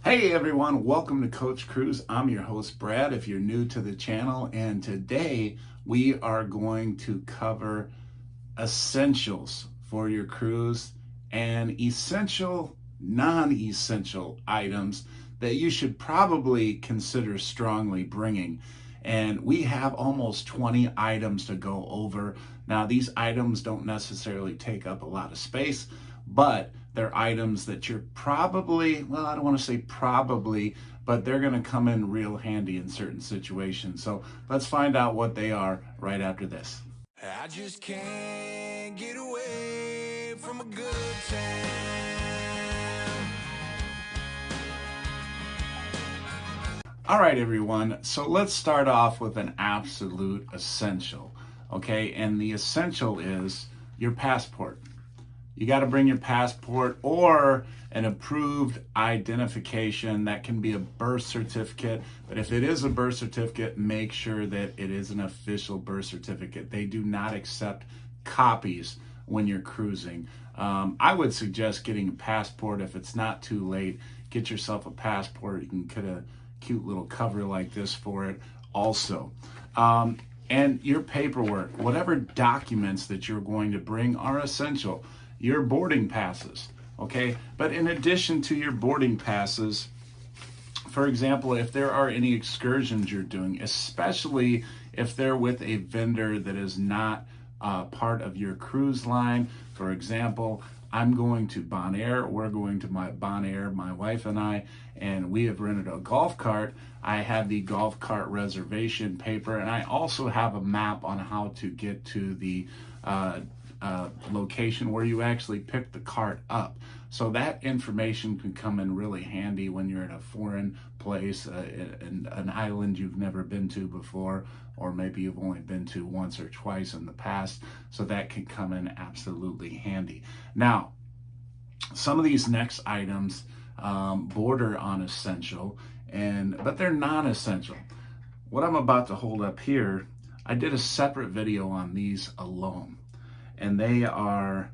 Hey everyone, welcome to Coach Cruise. I'm your host Brad if you're new to the channel, and today we are going to cover essentials for your cruise and essential, non-essential items that you should probably consider strongly bringing. And we have almost 20 items to go over. Now, these items don't necessarily take up a lot of space, but they're items that you're probably, well, I don't want to say probably, but they're going to come in real handy in certain situations. So let's find out what they are right after this. I just can't get away from a good time. All right, everyone. So let's start off with an absolute essential. Okay, and the essential is your passport. You got to bring your passport or an approved identification. That can be a birth certificate, but if it is a birth certificate, make sure that it is an official birth certificate. They do not accept copies when you're cruising. I would suggest getting a passport if it's not too late. Get yourself a passport. You can get a cute little cover like this for it also. And your paperwork, whatever documents that you're going to bring are essential. Your boarding passes, okay? But in addition to your boarding passes, for example, if there are any excursions you're doing, especially if they're with a vendor that is not part of your cruise line. For example, I'm going to Bonaire. We're going to Bonaire, my wife and I, and we have rented a golf cart. I have the golf cart reservation paper, and I also have a map on how to get to the location where you actually pick the cart up. So that information can come in really handy when you're in a foreign place, in an island you've never been to before, or maybe you've only been to once or twice in the past. So that can come in absolutely handy. Now, some of these next items border on essential, but they're non-essential. What I'm about to hold up here, I did a separate video on these alone. And they are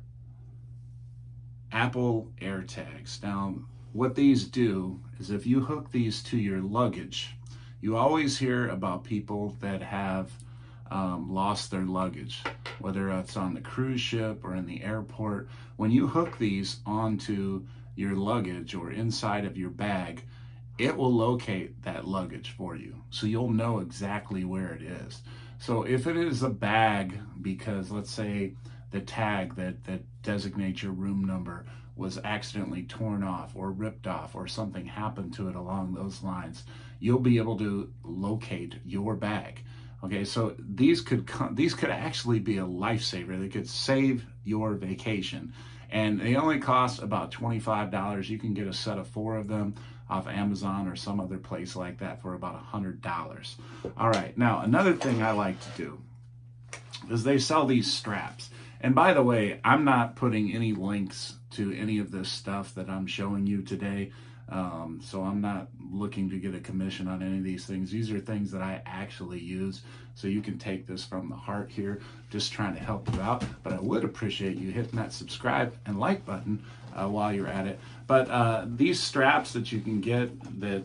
Apple AirTags. Now, what these do is if you hook these to your luggage, you always hear about people that have lost their luggage, whether it's on the cruise ship or in the airport. When you hook these onto your luggage or inside of your bag, it will locate that luggage for you. So you'll know exactly where it is. So if it is a bag, because let's say the tag that designates your room number was accidentally torn off or ripped off or something happened to it along those lines, you'll be able to locate your bag. Okay, so these could actually be a lifesaver. They could save your vacation. And they only cost about $25. You can get a set of 4 of them off Amazon or some other place like that for about $100. All right, now another thing I like to do is they sell these straps. And by the way, I'm not putting any links to any of this stuff that I'm showing you today. So I'm not looking to get a commission on any of these things. These are things that I actually use. So you can take this from the heart here, just trying to help you out. But I would appreciate you hitting that subscribe and like button while you're at it. But these straps that you can get, that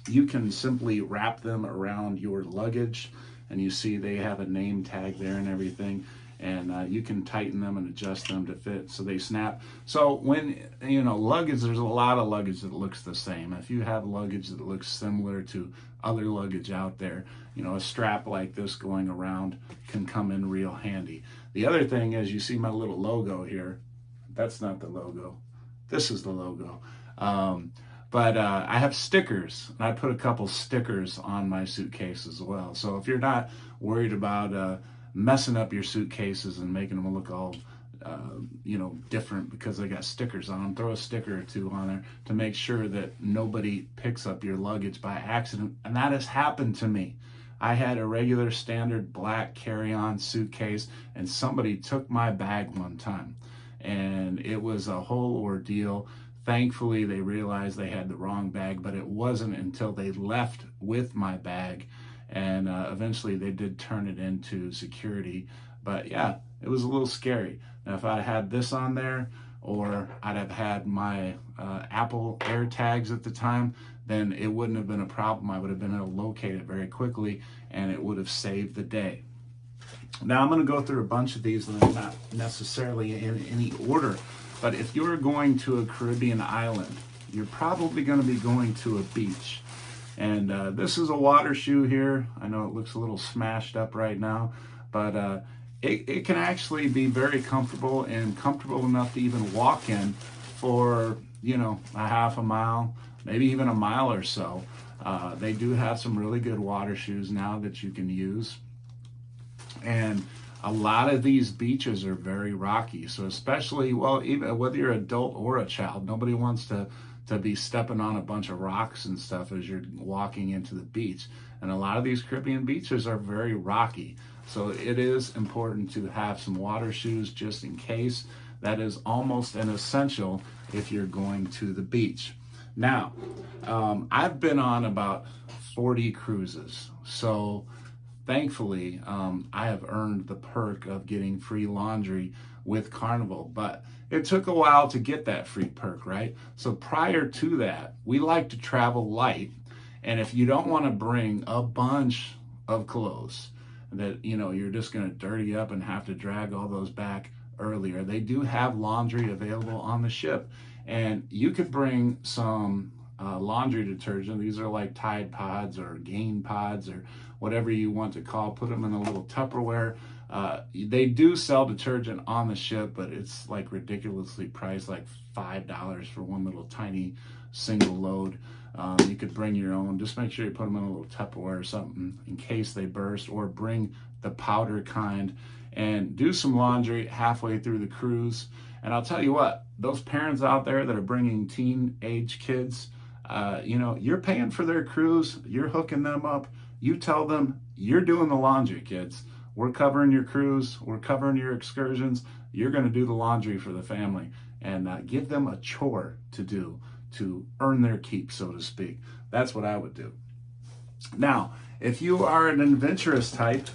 you can simply wrap them around your luggage. And you see they have a name tag there and everything. And you can tighten them and adjust them to fit so they snap. So when, luggage, there's a lot of luggage that looks the same. If you have luggage that looks similar to other luggage out there, a strap like this going around can come in real handy. The other thing is, you see my little logo here. That's not the logo. This is the logo. But I have stickers, and I put a couple stickers on my suitcase as well. So if you're not worried about messing up your suitcases and making them look all different because they got stickers on them, throw a sticker or 2 on there to make sure that nobody picks up your luggage by accident. And that has happened to me. I had a regular standard black carry-on suitcase, and somebody took my bag one time, and it was a whole ordeal. Thankfully, they realized they had the wrong bag, but it wasn't until they left with my bag. And eventually they did turn it into security. But yeah, it was a little scary. Now, if I had this on there, or I'd have had my Apple AirTags at the time, then it wouldn't have been a problem. I would have been able to locate it very quickly, and it would have saved the day. Now I'm going to go through a bunch of these, and they're not necessarily in any order, but if you're going to a Caribbean island, you're probably going to be going to a beach. And this is a water shoe here. I know it looks a little smashed up right now, but it can actually be very comfortable, and comfortable enough to even walk in for, you know, a half a mile, maybe even a mile or so. They do have some really good water shoes now that you can use. And a lot of these beaches are very rocky. So especially, well, even whether you're an adult or a child, nobody wants to be stepping on a bunch of rocks and stuff as you're walking into the beach. And a lot of these Caribbean beaches are very rocky. So it is important to have some water shoes just in case. That is almost an essential if you're going to the beach. Now, I've been on about 40 cruises. So thankfully, I have earned the perk of getting free laundry with Carnival, but it took a while to get that free perk, right? So prior to that, we like to travel light. And if you don't want to bring a bunch of clothes that, you know, you're just going to dirty up and have to drag all those back earlier, they do have laundry available on the ship. And you could bring some laundry detergent. These are like Tide Pods or Gain Pods or whatever you want to call. Put them in a little Tupperware. They do sell detergent on the ship, but it's like ridiculously priced, like $5 for one little tiny single load. You could bring your own. Just make sure you put them in a little Tupperware or something in case they burst, or bring the powder kind and do some laundry halfway through the cruise. And I'll tell you what, those parents out there that are bringing teenage kids, you know, you're paying for their cruise, you're hooking them up. You tell them, you're doing the laundry, kids. We're covering your cruise, we're covering your excursions. You're going to do the laundry for the family, and give them a chore to do to earn their keep, so to speak. That's what I would do. Now, if you are an adventurous type,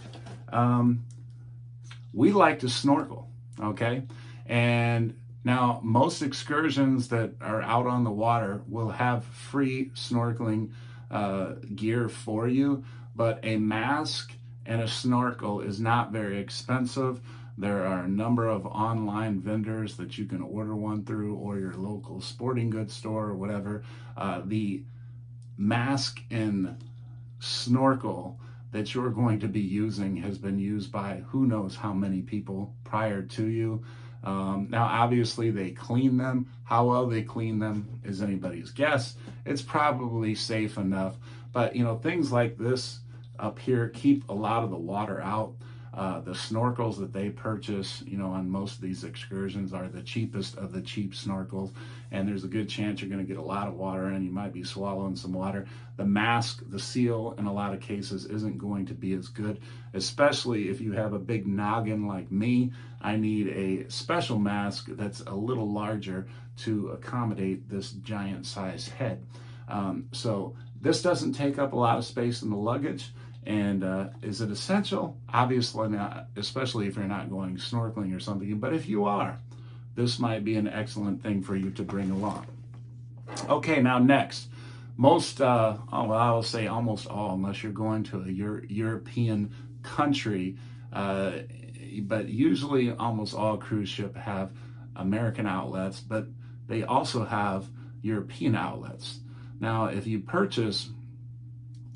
we like to snorkel, okay? And now most excursions that are out on the water will have free snorkeling gear for you, but a mask and a snorkel is not very expensive. There are a number of online vendors that you can order one through, or your local sporting goods store or whatever. The mask and snorkel that you're going to be using has been used by who knows how many people prior to you. Now, obviously, they clean them. How well they clean them is anybody's guess. It's probably safe enough. But, you know, things like this up here keep a lot of the water out. The snorkels that they purchase, you know, on most of these excursions are the cheapest of the cheap snorkels, and there's a good chance you're going to get a lot of water in. You might be swallowing some water. The mask, the seal, in a lot of cases isn't going to be as good, especially if you have a big noggin like me. I need a special mask that's a little larger to accommodate this giant size head. So this doesn't take up a lot of space in the luggage. And is it essential? Obviously not, especially if you're not going snorkeling or something. But if you are, this might be an excellent thing for you to bring along. Okay, now next, most, well, I will say almost all, unless you're going to a European country, but usually almost all cruise ships have American outlets, but they also have European outlets. Now, if you purchase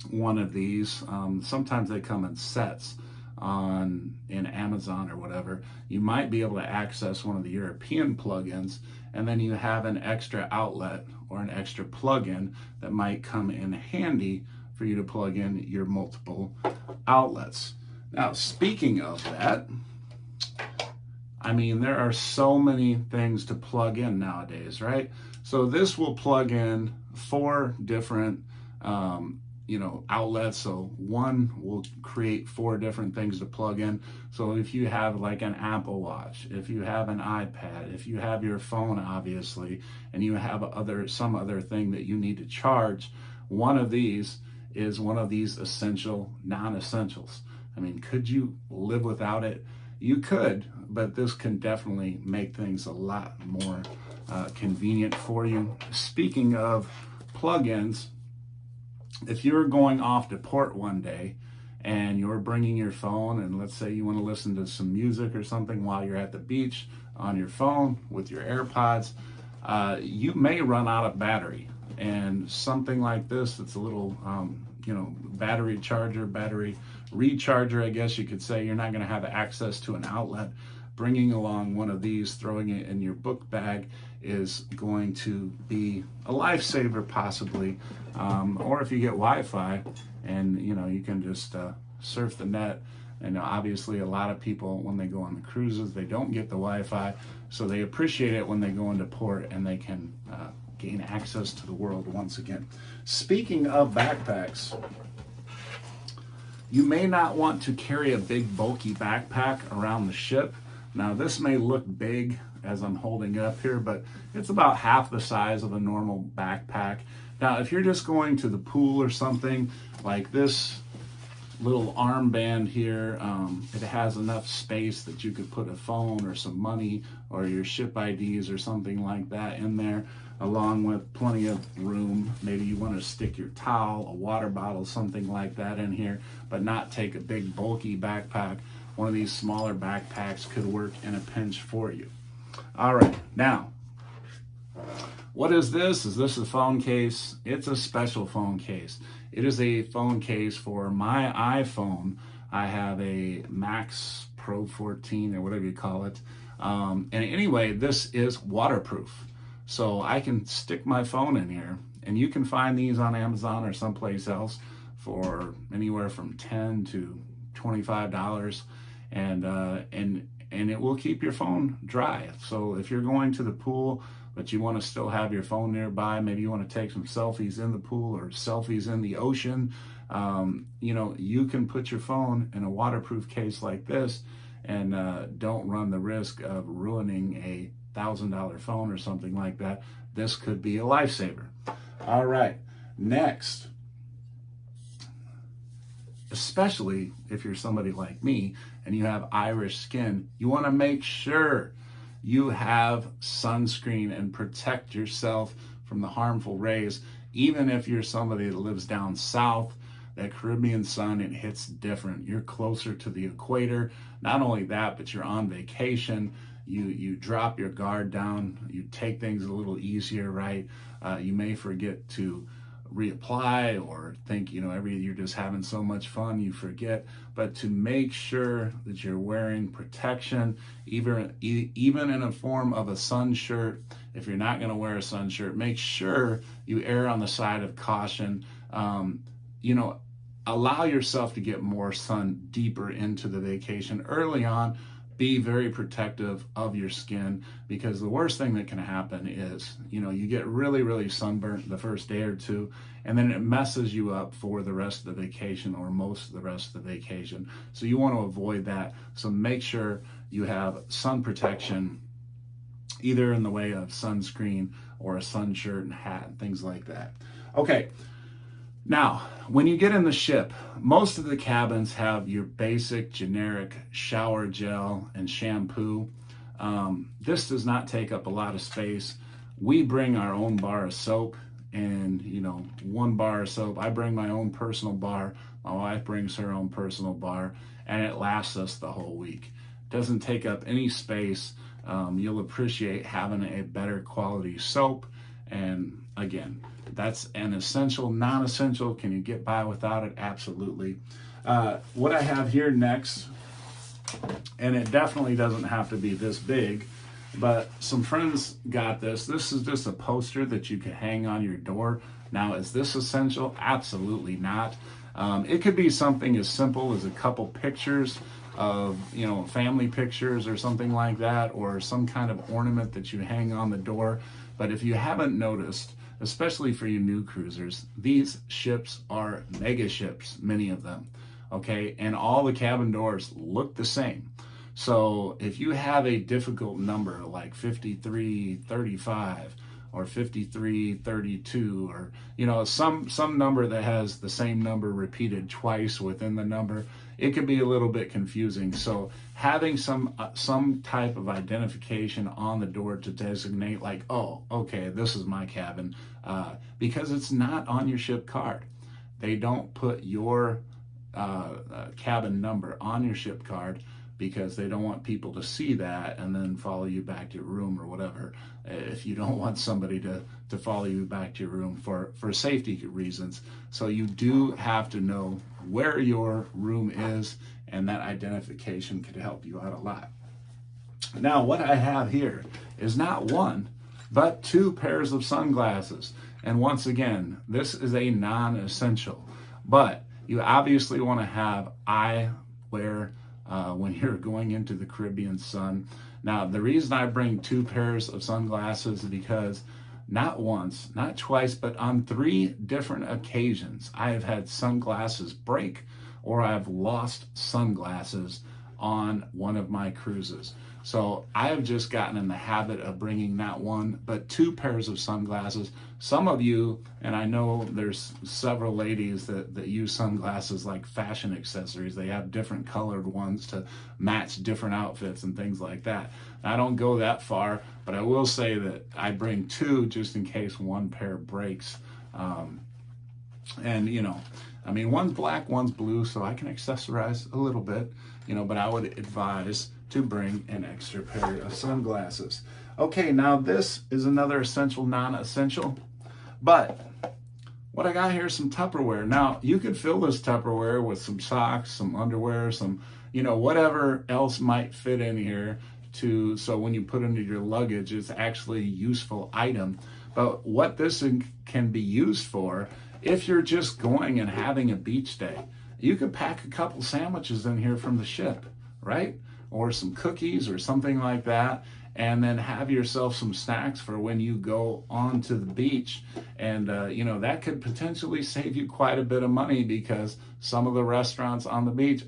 one of these, sometimes they come in sets in Amazon or whatever. You might be able to access one of the European plugins, and then you have an extra outlet or an extra plugin that might come in handy for you to plug in your multiple outlets. Now, speaking of that, I mean, there are so many things to plug in nowadays, right? So this will plug in 4 different you know, outlets. So one will create 4 different things to plug in. So if you have like an Apple Watch, if you have an iPad, if you have your phone, obviously, and you have some other thing that you need to charge, one of these is one of these essential non-essentials. I mean, could you live without it? You could, but this can definitely make things a lot more convenient for you. Speaking of plugins, if you're going off to port one day and you're bringing your phone, and let's say you want to listen to some music or something while you're at the beach on your phone with your AirPods, you may run out of battery. And something like this, it's a little, battery charger, battery recharger, I guess you could say. You're not going to have access to an outlet. Bringing along one of these, throwing it in your book bag is going to be a lifesaver possibly. Or if you get Wi-Fi and you can just surf the net. And obviously a lot of people, when they go on the cruises, they don't get the Wi-Fi, so they appreciate it when they go into port and they can gain access to the world once again. Speaking of backpacks, you may not want to carry a big bulky backpack around the ship. Now this may look big as I'm holding it up here, but it's about half the size of a normal backpack. Now if you're just going to the pool or something, like this little armband here, it has enough space that you could put a phone or some money or your ship IDs or something like that in there, along with plenty of room. Maybe you want to stick your towel, a water bottle, something like that in here, but not take a big bulky backpack. One of these smaller backpacks could work in a pinch for you. All right, now, what is this? Is this a phone case? It's a special phone case. It is a phone case for my iPhone. I have a Max Pro 14 or whatever you call it. And anyway, this is waterproof. So I can stick my phone in here, and you can find these on Amazon or someplace else for anywhere from $10 to $25. And it will keep your phone dry. So if you're going to the pool, but you want to still have your phone nearby, maybe you want to take some selfies in the pool or selfies in the ocean, you can put your phone in a waterproof case like this and don't run the risk of ruining a $1,000 phone or something like that. This could be a lifesaver. All right, next, especially if you're somebody like me and you have Irish skin, you want to make sure you have sunscreen and protect yourself from the harmful rays. Even if you're somebody that lives down south, that Caribbean sun, it hits different. You're closer to the equator. Not only that, but you're on vacation. You drop your guard down. You take things a little easier, right? You may forget to reapply or think, you're just having so much fun, you forget. But to make sure that you're wearing protection, even in a form of a sun shirt. If you're not going to wear a sun shirt, make sure you err on the side of caution. Allow yourself to get more sun deeper into the vacation early on. Be very protective of your skin, because the worst thing that can happen is, you get really, really sunburnt the first day or two, and then it messes you up for the rest of the vacation or most of the rest of the vacation. So you want to avoid that. So make sure you have sun protection, either in the way of sunscreen or a sun shirt and hat and things like that. Okay. Now, when you get in the ship, most of the cabins have your basic generic shower gel and shampoo. This does not take up a lot of space. We bring our own bar of soap, and 1 bar of soap. I bring my own personal bar. My wife brings her own personal bar, and it lasts us the whole week. It doesn't take up any space. You'll appreciate having a better quality soap. And again, that's an essential, non-essential. Can you get by without it? Absolutely. What I have here next, and it definitely doesn't have to be this big, but some friends got this. This is just a poster that you can hang on your door. Now, is this essential? Absolutely not. It could be something as simple as a couple pictures of, family pictures or something like that, or some kind of ornament that you hang on the door. But if you haven't noticed, especially for you new cruisers, these ships are mega ships, many of them, okay? And all the cabin doors look the same. So if you have a difficult number like 53, 35, or 5332, or some number that has the same number repeated twice within the number. It can be a little bit confusing. So having some type of identification on the door to designate, like, oh, okay, this is my cabin, because it's not on your ship card. They don't put your cabin number on your ship card because they don't want people to see that and then follow you back to your room or whatever. If you don't want somebody to follow you back to your room for safety reasons. So you do have to know where your room is, and that identification could help you out a lot. Now, what I have here is not one, but 2 pairs of sunglasses. And once again, this is a non-essential, but you obviously want to have eyewear when you're going into the Caribbean sun. Now, the reason I bring 2 pairs of sunglasses is because not once, not twice, but on 3 different occasions, I have had sunglasses break, or I've lost sunglasses on one of my cruises. So I have just gotten in the habit of bringing not 1, but 2 pairs of sunglasses. Some of you, and I know there's several ladies that use sunglasses like fashion accessories. They have different colored ones to match different outfits and things like that. I don't go that far, but I will say that I bring 2 just in case 1 pair breaks. And I mean, one's black, one's blue, so I can accessorize a little bit, but I would advise to bring an extra pair of sunglasses. Okay, now this is another essential, non-essential, but what I got here is some Tupperware. Now, you could fill this Tupperware with some socks, some underwear, some, whatever else might fit in here so when you put into your luggage, it's actually a useful item. But what this can be used for, if you're just going and having a beach day, you could pack a couple sandwiches in here from the ship, right? Or some cookies or something like that, and then have yourself some snacks for when you go onto the beach. And that could potentially save you quite a bit of money, because some of the restaurants on the beach,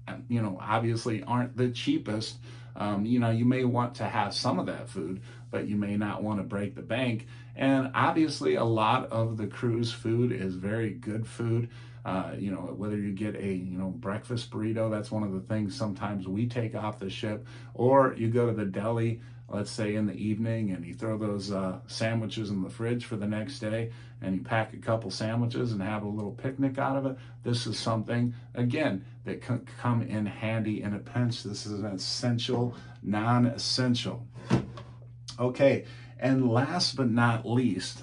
obviously aren't the cheapest. You may want to have some of that food, but you may not want to break the bank. And obviously a lot of the cruise food is very good food. Whether you get a breakfast burrito, that's one of the things sometimes we take off the ship, or you go to the deli, let's say in the evening, and you throw those sandwiches in the fridge for the next day, and you pack a couple sandwiches and have a little picnic out of it. This is something, again, that can come in handy in a pinch. This is an essential, non-essential. Okay, and last but not least,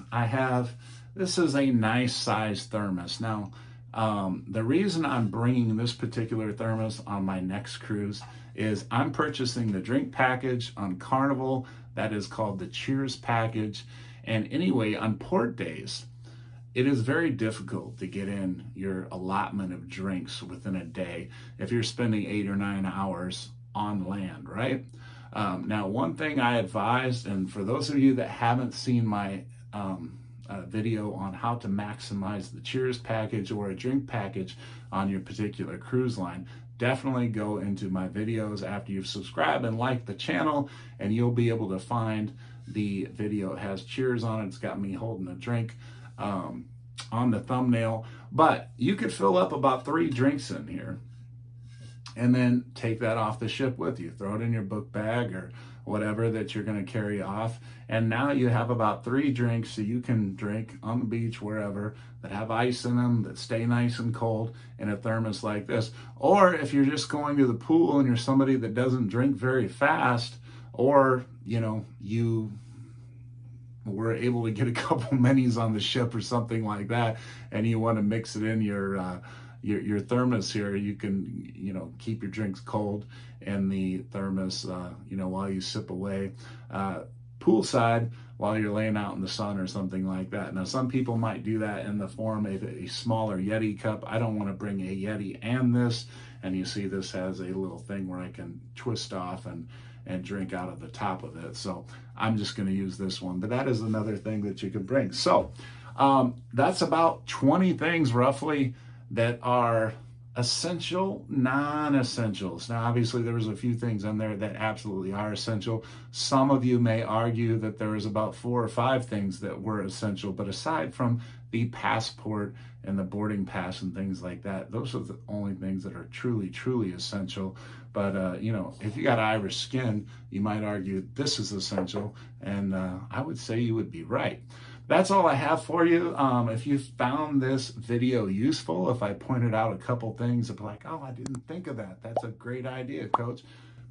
this is a nice size thermos. Now, the reason I'm bringing this particular thermos on my next cruise is I'm purchasing the drink package on Carnival that is called the Cheers package. And anyway, on port days, it is very difficult to get in your allotment of drinks within a day if you're spending 8 or 9 hours on land, right? Now, one thing I advised, and for those of you that haven't seen my video on how to maximize the Cheers package or a drink package on your particular cruise line, definitely go into my videos after you've subscribed and liked the channel, and you'll be able to find the video. It has Cheers on it. It's got me holding a drink on the thumbnail. But you could fill up about 3 drinks in here and then take that off the ship with you. Throw it in your book bag or whatever that you're going to carry off. And now you have about 3 drinks that you can drink on the beach, wherever, that have ice in them, that stay nice and cold in a thermos like this. Or if you're just going to the pool and you're somebody that doesn't drink very fast, or, you were able to get a couple minis on the ship or something like that, and you want to mix it in your thermos here, you can, keep your drinks cold in the thermos, while you sip away. Poolside, while you're laying out in the sun or something like that. Now, some people might do that in the form of a smaller Yeti cup. I don't want to bring a Yeti and this. And you see this has a little thing where I can twist off and drink out of the top of it. So I'm just going to use this one. But that is another thing that you can bring. So that's about 20 things roughly that are essential, non-essentials. Now, obviously, there was a few things on there that absolutely are essential. Some of you may argue that there is about 4 or 5 things that were essential, but aside from the passport and the boarding pass and things like that, those are the only things that are truly, truly essential. But, you know, if you got Irish skin, you might argue this is essential, and I would say you would be right. That's all I have for you. If you found this video useful, if I pointed out a couple things of like, oh, I didn't think of that. That's a great idea, Coach.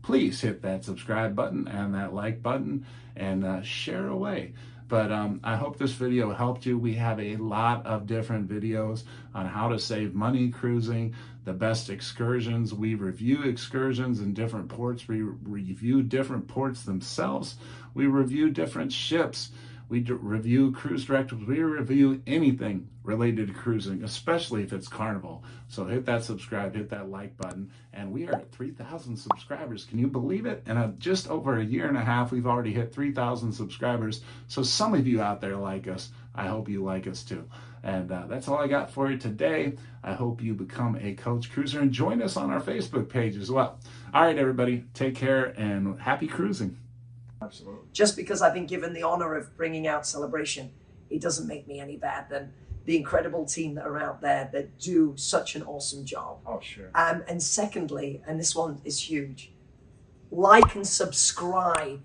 Please hit that subscribe button and that like button and share away. But I hope this video helped you. We have a lot of different videos on how to save money cruising, the best excursions. We review excursions in different ports. We review different ports themselves. We review different ships. We review cruise directives. We review anything related to cruising, especially if it's Carnival. So hit that subscribe, hit that like button. And we are at 3,000 subscribers. Can you believe it? In just over a year and a half, we've already hit 3,000 subscribers. So some of you out there like us. I hope you like us too. And that's all I got for you today. I hope you become a Coach Cruiser and join us on our Facebook page as well. All right, everybody, take care and happy cruising. Absolutely. Just because I've been given the honor of bringing out Celebration, it doesn't make me any bad than the incredible team that are out there that do such an awesome job. Oh, sure. And secondly, and this one is huge, like and subscribe.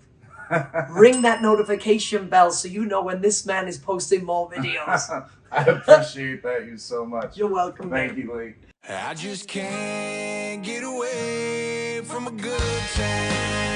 Ring that notification bell so you know when this man is posting more videos. I appreciate that you so much. You're welcome. Thank you, Lee. I just can't get away from a good time.